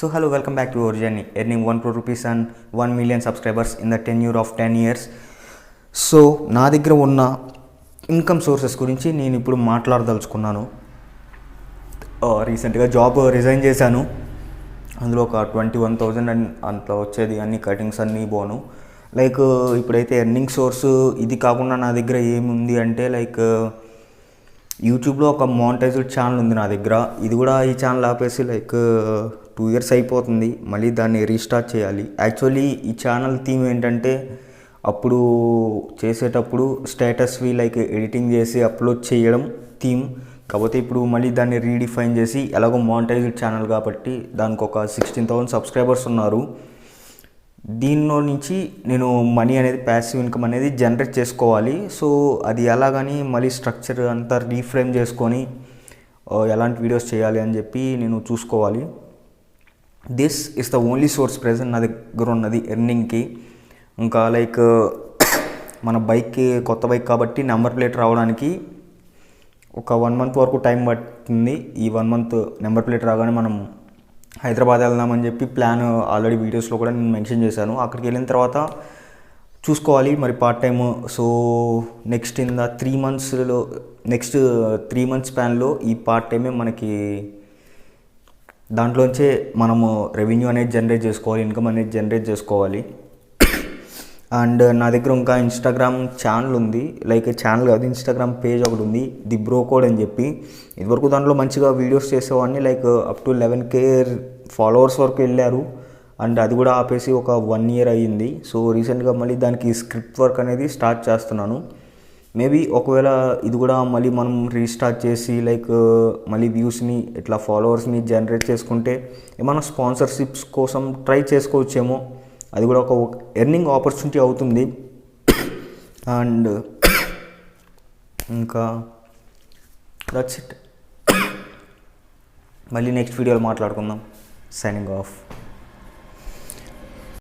So hello, welcome back to our journey, earning 1 crore rupees and 1 million subscribers in the tenure of 10 years. So నా దగ్గర ఉన్న income sources గురించి నేను ఇప్పుడు మాట్లాడదలుచుకున్నాను. రీసెంట్గా జాబ్ రిజైన్ చేశాను. అందులో ఒక 21,000 అంత వచ్చేది, అన్ని కటింగ్స్ అన్నీ పోను. లైక్ ఇప్పుడైతే ఎర్నింగ్ సోర్స్ ఇది కాకుండా నా దగ్గర ఏముంది అంటే యూట్యూబ్లో ఒక మానిటైజ్డ్ ఛానల్ ఉంది నా దగ్గర. ఇది కూడా ఈ ఛానల్ ఆపేసి 2 years అయిపోతుంది. మళ్ళీ దాన్ని రీస్టార్ట్ చేయాలి. యాక్చువల్లీ ఈ ఛానల్ థీమ్ ఏంటంటే అప్పుడు చేసేటప్పుడు స్టేటస్వి ఎడిటింగ్ చేసి అప్లోడ్ చేయడం థీమ్. కాకపోతే ఇప్పుడు మళ్ళీ దాన్ని రీడిఫైన్ చేసి ఎలాగో మానిటైజ్డ్ ఛానల్ కాబట్టి దానికి ఒక 16,000 సబ్స్క్రైబర్స్ ఉన్నారు. దీనిలో నుంచి నేను మనీ అనేది, ప్యాసివ్ ఇన్కమ్ అనేది జనరేట్ చేసుకోవాలి. సో అది ఎలాగని మళ్ళీ స్ట్రక్చర్ అంతా రీఫ్రేమ్ చేసుకొని ఎలాంటి వీడియోస్ చేయాలి అని చెప్పి నేను చూసుకోవాలి. This is the only source present నా దగ్గర ఉన్నది ఎర్నింగ్కి. ఇంకా మన బైక్కి, కొత్త బైక్ కాబట్టి నెంబర్ ప్లేట్ రావడానికి ఒక 1 month వరకు టైం పడుతుంది. ఈ 1 month నెంబర్ ప్లేట్ రాగానే మనం హైదరాబాద్ వెళ్దామని చెప్పి ప్లాన్ ఆల్రెడీ వీడియోస్లో కూడా నేను మెన్షన్ చేశాను. అక్కడికి వెళ్ళిన తర్వాత చూసుకోవాలి మరి part time. So next 3 months స్పాన్లో ఈ పార్ట్ టైమే మనకి, దాంట్లోంచే మనము రెవెన్యూ అనేది జనరేట్ చేసుకోవాలి, ఇన్కమ్ అనేది జనరేట్ చేసుకోవాలి. అండ్ నా దగ్గర ఇంకా ఇన్స్టాగ్రామ్ ఛానల్ ఉంది, ఛానల్ కాదు, ఇన్స్టాగ్రామ్ పేజ్ ఒకటి ఉంది, ది బ్రో కోడ్ అని చెప్పి. ఇదివరకు దాంట్లో మంచిగా వీడియోస్ చేసేవాడిని, up to 11K ఫాలోవర్స్ వరకు వెళ్ళారు. అండ్ అది కూడా ఆపేసి ఒక 1 year అయ్యింది. సో రీసెంట్గా మళ్ళీ దానికి స్క్రిప్ట్ వర్క్ అనేది స్టార్ట్ చేస్తున్నాను. మేబీ ఒకవేళ ఇది కూడా మళ్ళీ మనం రీస్టార్ట్ చేసి మళ్ళీ వ్యూస్ని, ఇట్లా ఫాలోవర్స్ని జనరేట్ చేసుకుంటే ఏమైనా స్పాన్సర్షిప్స్ కోసం ట్రై చేసుకోవచ్చేమో. అది కూడా ఒక ఎర్నింగ్ ఆపర్చునిటీ అవుతుంది. అండ్ ఇంకా దట్స్ ఇట్. మళ్ళీ నెక్స్ట్ వీడియోలో మాట్లాడుకుందాం. Signing off.